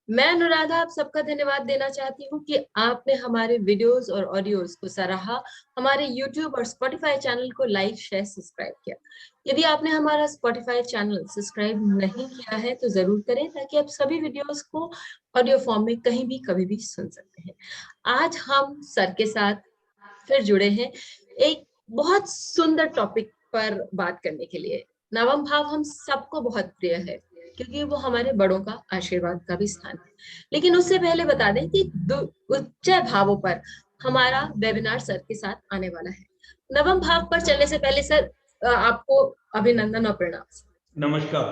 मैं अनुराधा आप सबका धन्यवाद देना चाहती हूँ कि आपने हमारे वीडियोस और ऑडियोज को सराहा, हमारे यूट्यूब और स्पॉटिफाई चैनल को लाइक शेयर सब्सक्राइब किया। यदि आपने हमारा स्पॉटिफाई चैनल सब्सक्राइब नहीं किया है तो जरूर करें, ताकि आप सभी वीडियोस को ऑडियो फॉर्म में कहीं भी कभी भी सुन सकते हैं। आज हम सर के साथ फिर जुड़े हैं एक बहुत सुंदर टॉपिक पर बात करने के लिए। नवम भाव हम सबको बहुत प्रिय है, क्योंकि वो हमारे बड़ों का आशीर्वाद का भी स्थान है। लेकिन उससे पहले बता दें कि उच्च भावों पर हमारा वेबिनार सर के साथ आने वाला है। नवम भाव पर चलने से पहले सर आपको अभिनंदन और प्रणाम। नमस्कार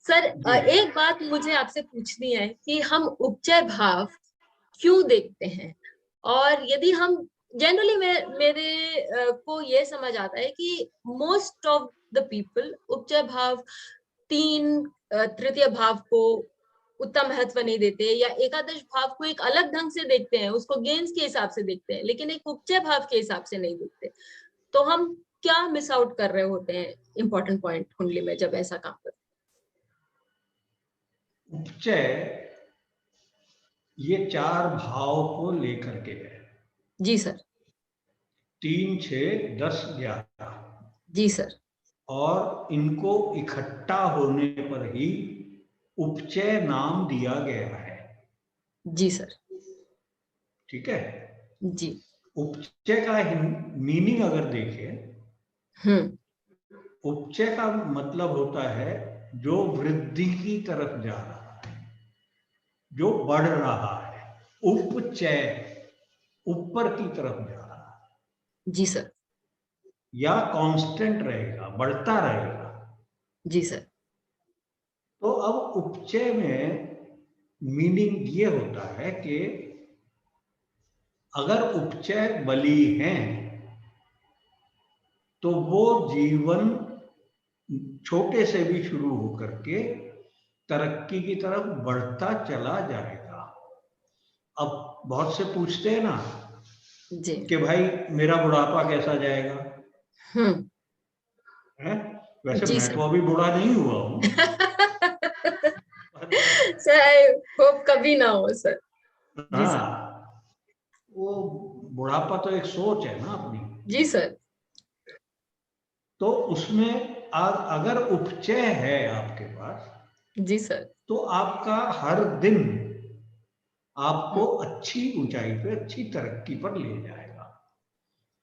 सर, एक बात मुझे आपसे पूछनी है कि हम उपचय भाव क्यों देखते हैं, और यदि हम जनरली मेरे को ये समझ आता है कि मोस्ट ऑफ द पीपल उपचय भाव तृतीय भाव को उतना महत्व नहीं देते, या एकादश भाव को एक अलग ढंग से देखते हैं, उसको गेन्स के हिसाब से देखते हैं, लेकिन एक उपचय भाव के हिसाब से नहीं देखते। तो हम क्या मिस आउट कर रहे होते हैं इंपॉर्टेंट पॉइंट कुंडली में जब ऐसा काम करते हैं। उपचय ये 4 भाव को लेकर के है। जी सर। 3, 6, 10, 11। जी सर। और इनको इकट्ठा होने पर ही उपचय नाम दिया गया है। जी सर। ठीक है। जी। उपचय का मीनिंग अगर देखें, उपचय का मतलब होता है जो वृद्धि की तरफ जा रहा है, जो बढ़ रहा है। उपचय ऊपर की तरफ जा रहा है। जी सर। या कांस्टेंट रहेगा, बढ़ता रहेगा। जी सर। तो अब उपचय में मीनिंग ये होता है कि अगर उपचय बली हैं तो वो जीवन छोटे से भी शुरू होकर के तरक्की की तरफ बढ़ता चला जाएगा। अब बहुत से पूछते हैं ना जी कि भाई मेरा बुढ़ापा कैसा जाएगा। है? वैसे जी मैं सर। तो अभी बूढ़ा नहीं हुआ हूं। सर आई होप कभी ना हो सर। जी सर। हाँ, वो बुढ़ापा तो एक सोच है ना अपनी। जी सर। तो उसमें अगर उपचय है आपके पास, जी सर। तो आपका हर दिन आपको अच्छी ऊंचाई पे, अच्छी तरक्की पर ले जाएगा।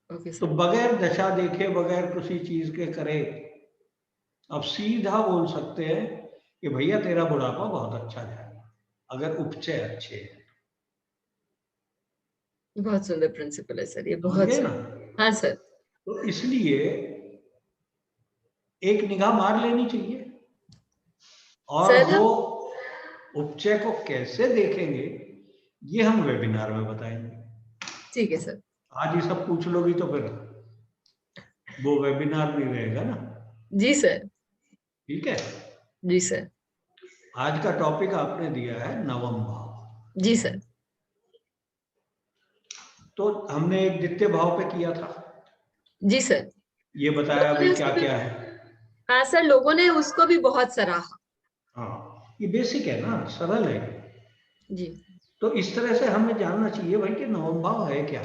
ओके तो सर। बगैर दशा देखे, बगैर किसी चीज के करे, अब सीधा बोल सकते हैं कि भैया तेरा बुढ़ापा बहुत अच्छा जाएगा, अगर उपचय अच्छे हैं। बहुत सुंदर प्रिंसिपल है सर, ये समझ बहुत गए ना। सुंदर। हाँ सर। तो इसलिए एक निगाह मार लेनी चाहिए। और सर वो हम उपचय को कैसे देखेंगे ये हम वेबिनार में बताएंगे। ठीक है सर। आज ये सब पूछ लोगी तो फिर वो वेबिनार भी रहेगा ना। जी सर। ठीक है। जी सर। आज का टॉपिक आपने दिया है नवम भाव। जी सर। तो हमने एक द्वितीय भाव पे किया था, जी सर। ये बताया लोगों ने भाई क्या उसको भी, क्या है। हाँ सर, लोगों ने उसको भी बहुत सराहा। हाँ, ये बेसिक है ना, सरल है। जी। तो इस तरह से हमें जानना चाहिए भाई कि नवम भाव है क्या।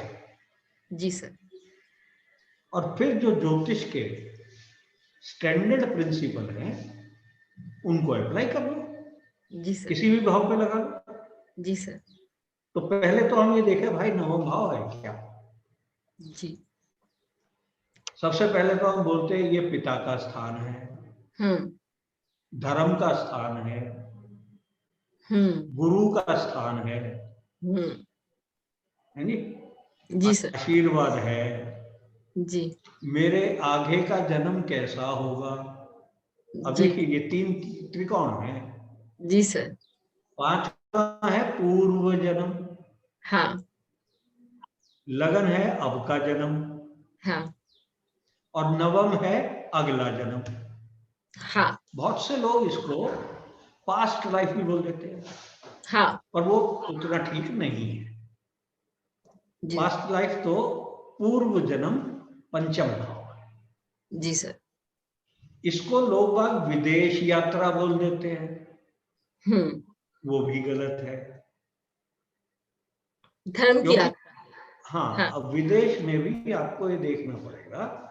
जी सर। और फिर जो ज्योतिष के स्टैंडर्ड प्रिंसिपल हैं उनको अप्लाई कर लो, जी सर। किसी भी भाव पे लगा लो। जी सर। तो पहले तो हम ये देखें भाई नवम भाव है क्या। जी। सबसे पहले तो हम बोलते हैं ये पिता का स्थान है, हम्म। धर्म का स्थान है, हम्म। गुरु का स्थान है हम्म। नी, जी सर। आशीर्वाद है, जी। मेरे आगे का जन्म कैसा होगा। अब जी। देखिए ये 3 त्रिकोण है। जी सर। 5वां है पूर्व जन्म, हाँ। लगन है अब का जन्म, हाँ। और नवम है अगला जन्म। हाँ। बहुत से लोग इसको पास्ट लाइफ भी बोल देते हैं, हाँ। पर वो उतना ठीक नहीं है। जी। पास्ट लाइफ तो पूर्व जन्म पंचम भाव है। जी सर। इसको लोग बाग विदेश यात्रा बोल देते हैं। हम्म। वो भी गलत है। धर्म की यात्रा। हाँ, अब विदेश में भी आपको ये देखना पड़ेगा,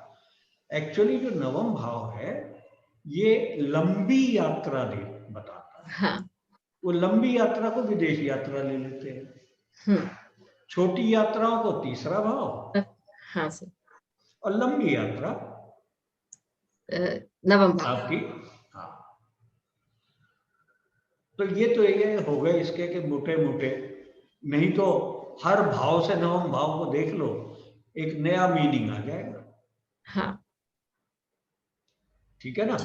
एक्चुअली जो नवम भाव है ये लंबी यात्रा बताता है। हाँ। वो लंबी यात्रा को विदेश यात्रा ले लेते हैं, छोटी यात्राओं को तीसरा भाव, हाँ सर, और लंबी यात्रा नवम भाव आपकी। हाँ, तो ये हो गए इसके के मोटे मोटे, नहीं तो हर भाव से नवम भाव को देख लो, एक नया मीनिंग आ जाएगा। हाँ, ठीक है ना?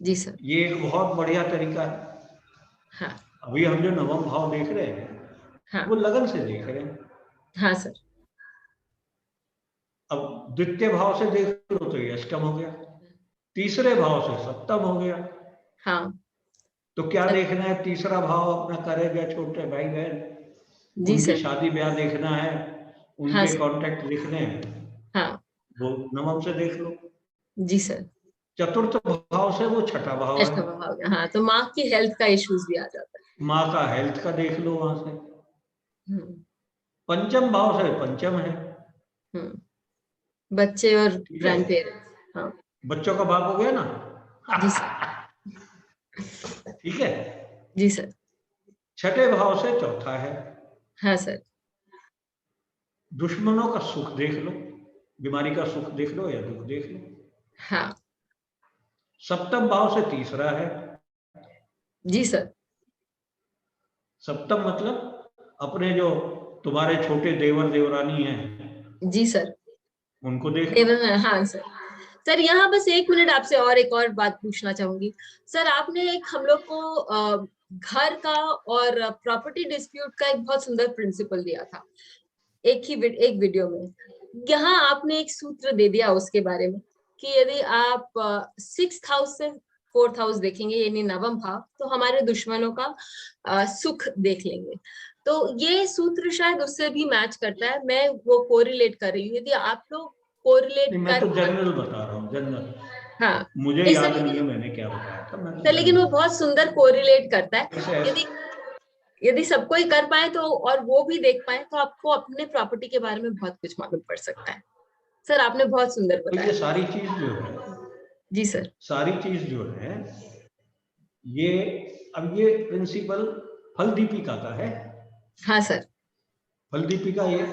जी सर। ये एक बहुत बढ़िया तरीका है। हाँ। अभी हम जो नवम भाव देख रहे हैं, हाँ। वो लगन से देख रहे हैं। हाँ सर। अब द्वितीय भाव से देख लो तो ये अष्टम हो गया, तीसरे भाव से सप्तम हो गया। हाँ। तो क्या देखना है? तीसरा भाव अपना करेगा, छोटे भाई बहन, जी उनकी सर। शादी ब्याह देखना है, हाँ उनके सर। कॉन्टेक्ट लिखने हैं, हाँ। वो नवम से देख लो। जी सर। चतुर्थ भाव से वो छठा भाव है, अष्टम भाव। हाँ, तो माँ की हेल्थ का इश्यूज भी आ जाता माँ का हेल्थ का देख लो वहां से। है। पंचम भाव से पंचम है, बच्चे और ठीक है, ग्रैंड पेरेंट्स। हाँ। बच्चों का बाप हो गया ना। जी सर। ठीक है। जी सर। छठे भाव से चौथा है, हाँ सर। दुश्मनों का सुख देख लो, बीमारी का सुख देख लो या दुख देख लो। हाँ। सप्तम भाव से तीसरा है। जी सर। सप्तम मतलब अपने जो तुम्हारे छोटे देवर देवरानी हैं, जी सर। उनको देख लो। देवन, हाँ सर। सर यहाँ बस एक मिनट आपसे और एक और बात पूछना चाहूंगी। सर आपने एक हम लोग को घर का और प्रॉपर्टी डिस्प्यूट का एक बहुत सुंदर प्रिंसिपल दिया था एक वीडियो में। यहाँ आपने एक सूत्र दे दिया उसके बारे में कि यदि आप 6th हाउस से 4th हाउस देखेंगे यानी नवम भाव, तो हमारे दुश्मनों का सुख देख लेंगे। तो ये सूत्र शायद उससे भी मैच करता है, मैं वो कोरिलेट कर रही हूँ। यदि आप लोग कोरिलेट मैं कर तो जनरल बता रहा हूँ, जनरल। हाँ, मुझे नहीं सर याद नहीं है लेकिन, मैंने क्या बताया था, मैं तो सर लेकिन वो जनरल। बहुत सुंदर कोरिलेट करता है। ऐसे यदि यदि सबको ही कर पाए तो, और वो भी देख पाए, तो आपको अपने प्रॉपर्टी के बारे में बहुत कुछ मालूम पड़ सकता है। सर आपने बहुत सुंदर तो ये बताया। सारी चीज जो है, जी सर। सारी चीज जो है ये, अब ये प्रिंसिपल फल दीपिका का है। हाँ सर। फल दीपिका ये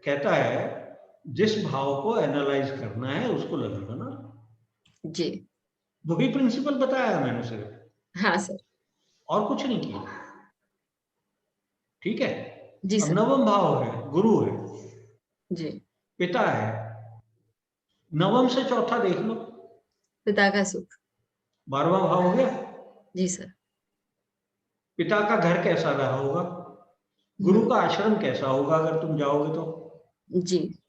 कहता है जिस भाव को एनालाइज करना है उसको लगाना। जी। वही प्रिंसिपल बताया मैंने सिर्फ, हाँ सर। और कुछ नहीं किया। ठीक है। जी अब सर। नवम भाव है, गुरु है, जी। पिता है, नवम से चौथा देख लो, पिता का सुख। 12वां भाव हो गया। जी सर। पिता का घर कैसा रहा होगा, गुरु का आश्रम कैसा होगा अगर तुम जाओगे तो। जी।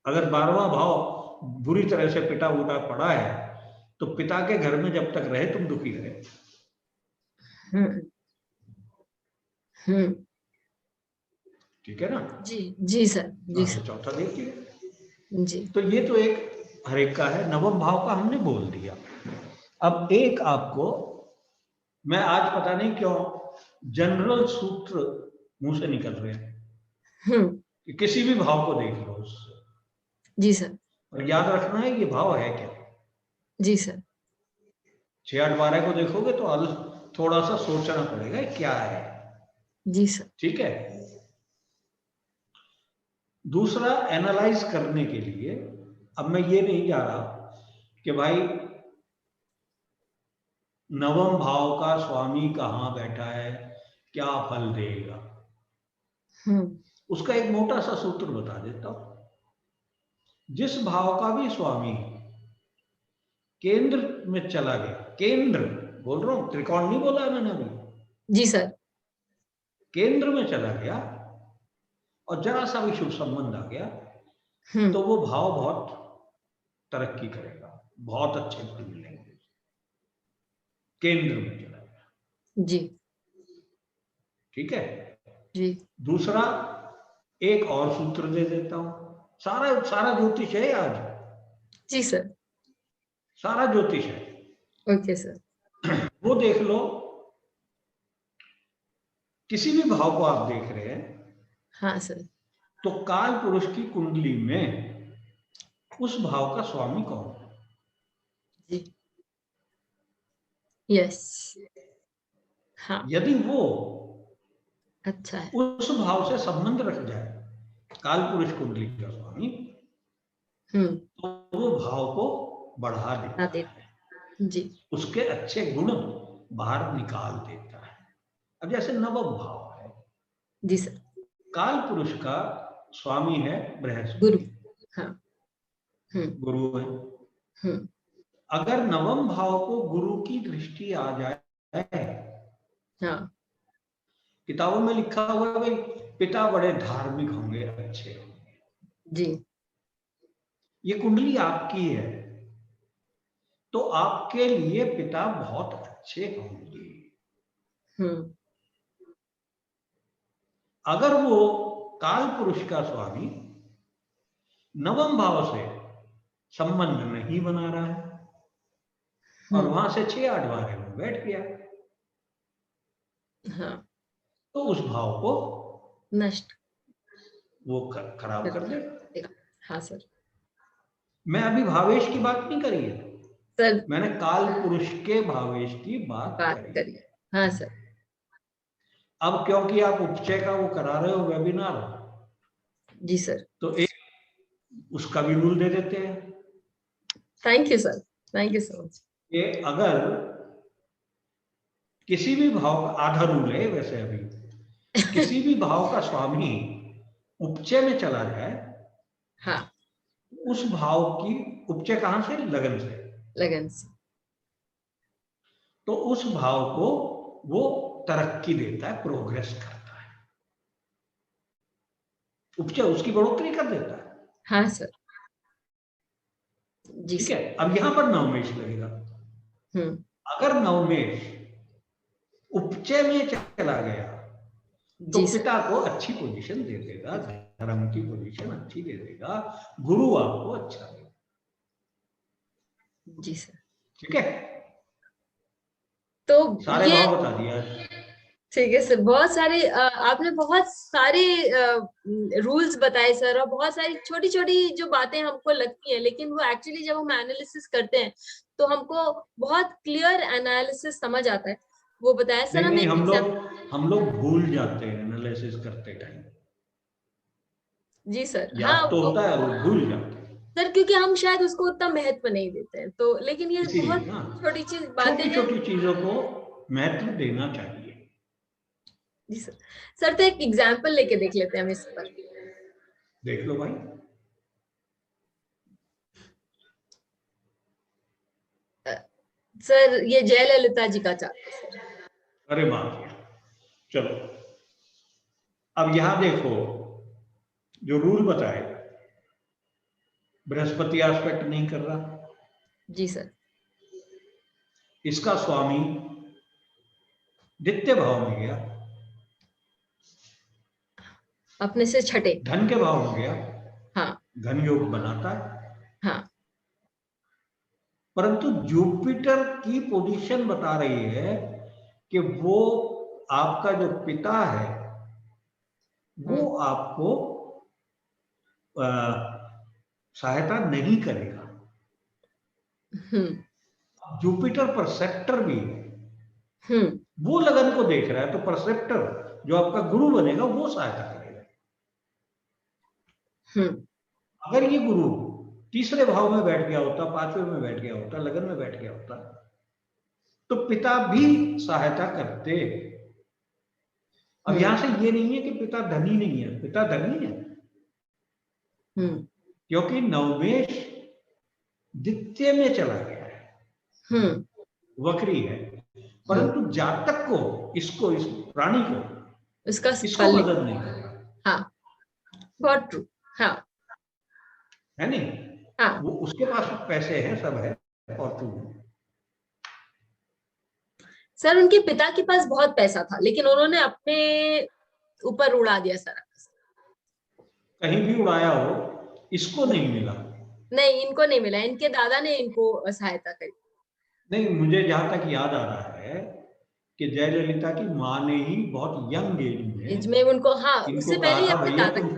अगर 12वां भाव बुरी तरह से पिटा उटा पड़ा है, तो पिता के घर में जब तक रहे तुम दुखी रहे। हम्म। हम्म। ठीक है ना? जी। जी सर। जी हाँ, तो सर। चौथा देखिए। जी। तो ये तो एक हर एक का है, नवम भाव का हमने बोल दिया। अब एक आपको मैं आज पता नहीं क्यों जनरल सूत्र मुंह से निकल रहे हैं कि किसी भी भाव को देख लो उससे, जी सर। और याद रखना है ये भाव है क्या। जी सर। 6, 8, 12 को देखोगे तो थोड़ा सा सोचना पड़ेगा क्या है। जी सर। ठीक है। दूसरा, एनालाइज करने के लिए अब मैं ये नहीं जा रहा कि भाई नवम भाव का स्वामी कहाँ बैठा है, क्या फल देगा। उसका एक मोटा सा सूत्र बता देता हूं। जिस भाव का भी स्वामी केंद्र में चला गया, केंद्र बोल रहा हूं, त्रिकोण नहीं बोला मैंने अभी, जी सर। केंद्र में चला गया और जरा सा भी शुभ संबंध आ गया, तो वो भाव बहुत तरक्की करेगा, बहुत अच्छे फल मिलेंगे। केंद्र में चला गया। जी। ठीक है। जी। दूसरा, एक और सूत्र दे देता हूं। सारा सारा ज्योतिष है आज, जी सर। सारा ज्योतिष है। Okay sir. वो देख लो, किसी भी भाव को आप देख रहे हैं, हाँ सर, तो काल पुरुष की कुंडली में उस भाव का स्वामी कौन है? जी, यस, हाँ, यदि वो अच्छा है, उस भाव से संबंध रख जाए, काल पुरुष कुंडली का स्वामी, तो वो भाव को बढ़ा देता है, जी, उसके अच्छे गुण बाहर निकाल देता है। अब जैसे नवम भाव है, जी सर, काल पुरुष का स्वामी है गुरु, बृहस्पति, हाँ, गुरु है। अगर नवम भाव को गुरु की दृष्टि आ जाए, हाँ, किताबों में लिखा हुआ है भाई पिता बड़े धार्मिक होंगे, अच्छे होंगे, जी, ये कुंडली आपकी है, तो आपके लिए पिता बहुत अच्छे होंगे। अगर वो काल पुरुष का स्वामी नवम भाव से संबंध नहीं बना रहा है और वहां से 6-8 बार में बैठ गया, हाँ, तो उस भाव को नष्ट वो खराब कर देगा। हाँ सर, मैं अभी भावेश की बात नहीं करी है सर, मैंने काल पुरुष के भावेश की बात करी। हाँ सर, अब क्योंकि आप उपचय का वो करा रहे हो वेबिनार, जी सर, तो एक उसका भी रूल दे देते हैं। Thank you sir, thank you so much. कि अगर किसी भी भाव का आधा रूल है वैसे अभी, किसी भी भाव का स्वामी उपचय में चला जाए, हाँ, उस भाव की उपचय कहां से? लगन से, लगन से, तो उस भाव को वो तरक्की देता है, प्रोग्रेस करता है, उपचय उसकी बढ़ोतरी कर देता है। हाँ सर, जी ठीक सर, है। अब यहां पर नवमेश लगेगा। अगर नवमेश उपचय में चला गया तो जी पिता को अच्छी पोजीशन दे देगा, धर्म की पोजीशन अच्छी दे देगा, गुरु आपको अच्छा देगा। जी सर, ठीक है, तो सारे ये भाव बता दिया। ठीक है सर, बहुत सारे आपने बहुत सारे रूल्स बताए सर, और बहुत सारी छोटी छोटी जो बातें हमको लगती हैं, लेकिन वो एक्चुअली जब हम एनालिसिस करते हैं तो हमको बहुत क्लियर एनालिसिस समझ आता है। वो बताया सर, नहीं, हमें हम लोग भूल जाते हैं एनालिसिस करते टाइम। जी सर, हाँ, याद तो होता है, वो भूल जाते हैं सर, क्योंकि हम शायद उसको उतना महत्व नहीं देते हैं, तो लेकिन ये बहुत इसीलिए ना, छोटी चीज बातें छोटी हैं। छोटी चीजों को महत्व देना चाहिए। जी सर, सर तो एक एग्जाम्पल लेके देख लेते हैं हम इस पर। देख लो भाई। सर ये जयललिता जी का चार्ट है सर। अरे बाप, चलो अब यहां देखो जो रूल बताए, बृहस्पति एस्पेक्ट नहीं कर रहा, जी सर, इसका स्वामी द्वितीय भाव में गया, अपने से छठे, धन के भाव में गया, हाँ, धन योग बनाता है, हाँ, परंतु जुपिटर की पोजीशन बता रही है कि वो आपका जो पिता है वो आपको सहायता नहीं करेगा। जुपिटर परसेप्टर भी है, वो लगन को देख रहा है, तो परसेप्टर जो आपका गुरु बनेगा वो सहायता करेगा। अगर ये गुरु तीसरे भाव में बैठ गया होता, पांचवें में बैठ गया होता, लगन में बैठ गया होता, तो पिता भी सहायता करते। अब यहां से ये नहीं है कि पिता धनी नहीं है, पिता धनी है, क्योंकि नवमेश द्वितीय में चला गया है, वक्री है, परंतु जातक को, इसको, इस प्राणी को, इसको मदद नहीं कर रहा। हाँ, बहुत ट्रू, हाँ, है नहीं, हाँ, वो उसके पास पैसे हैं, सब है, और तू सर उनके पिता के पास बहुत पैसा था, लेकिन उन्होंने अपने ऊपर उड़ा दिया सारा। कहीं भी उड़ाया हो, इसको नहीं मिला। नहीं, इनको नहीं मिला, इनके दादा ने इनको सहायता करी। नहीं, मुझे जहां तक याद आ रहा है कि जयललिता की माँ ने ही बहुत यंग एज में उनको उससे इनको पहले ही कहा था अपने भैया दादा तुम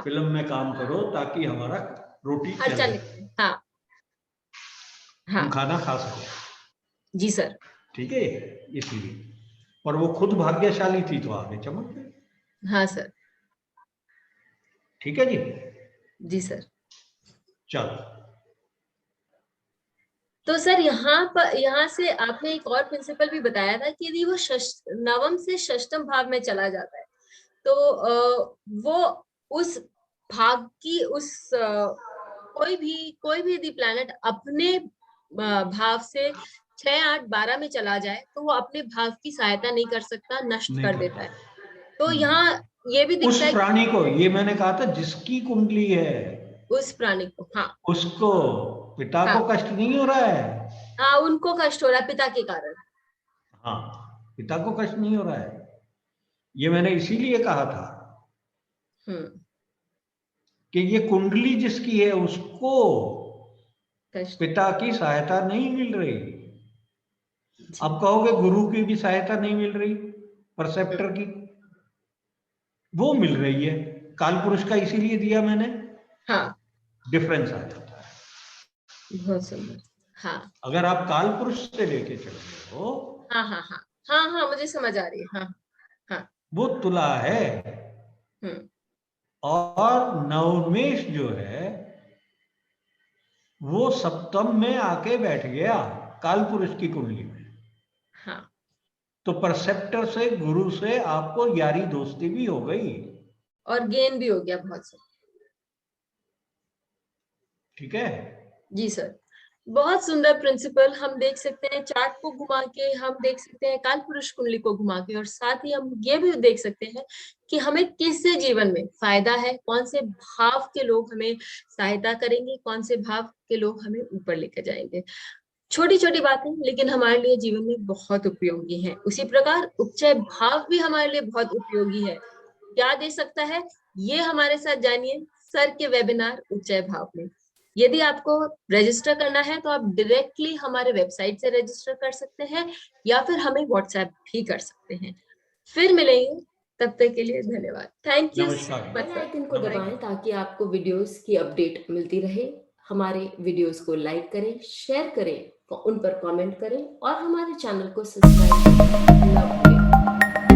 फिल्म में काम करो ताकि हमारा रोटी खर्चा चले, तुम खाना खा सको। जी सर। ठीक है, इसलिए। और वो खुद भाग्यशाली थी तो आगे चमक गई। हाँ सर। ठीक है जी। जी सर। चलो, तो सर यहाँ से आपने एक और प्रिंसिपल भी बताया था कि यदि वो नवम से षष्टम भाव में चला जाता है तो वो उस भाग की कोई भी यदि प्लैनेट अपने भाव से 6, 8, 12 में चला जाए तो वो अपने भाव की सहायता नहीं कर सकता, नष्ट कर देता है। तो यहाँ ये भी दिखता है उस प्राणी को, ये मैंने कहा था जिसकी कुंडली है उस प्राणी को, उसको पिता को कष्ट नहीं हो रहा है। उनको कष्ट हो रहा है पिता के कारण। पिता को कष्ट नहीं हो रहा है, ये मैंने इसीलिए कहा था कि ये कुंडली जिसकी है उसको पिता की सहायता नहीं मिल रही। अब कहोगे गुरु की भी सहायता नहीं मिल रही, परसेप्टर की वो मिल रही है। काल पुरुष का इसीलिए दिया मैंने, डिफरेंस आ जाता है। बहुत सुंदर। अगर आप काल पुरुष से लेके चल रहे हो, मुझे समझ आ रही है। वो तुला है। और नवमेश जो है वो सप्तम में आके बैठ गया काल पुरुष की कुंडली में। तो परसेप्टर से, गुरु से आपको यारी दोस्ती भी हो गई और गेन भी हो गया बहुत सा। ठीक है जी सर, बहुत सुंदर प्रिंसिपल। हम देख सकते हैं चार्ट को घुमा के, हम देख सकते हैं काल पुरुष कुंडली को घुमा के, और साथ ही हम ये भी देख सकते हैं कि हमें किससे जीवन में फायदा है, कौन से भाव के लोग हमें सहायता करेंगे, कौन से भाव के लोग हमें ऊपर लेकर जाएंगे। छोटी छोटी बातें लेकिन हमारे लिए जीवन में बहुत उपयोगी हैं। उसी प्रकार उपचय भाव भी हमारे लिए बहुत उपयोगी है। क्या दे सकता है ये हमारे साथ जानिए सर के वेबिनार उपचय भाव में। यदि आपको रजिस्टर करना है तो आप डायरेक्टली हमारे वेबसाइट से रजिस्टर कर सकते हैं या फिर हमें व्हाट्सएप भी कर सकते हैं। फिर मिलेंगे, तब तक के लिए धन्यवाद। Thank you. बेल आइकन को दबाएं ताकि आपको वीडियोस की अपडेट मिलती रहे। हमारे वीडियोस को लाइक करें, शेयर करें, उन पर कमेंट करें और हमारे चैनल को सब्सक्राइब करना न भूलें।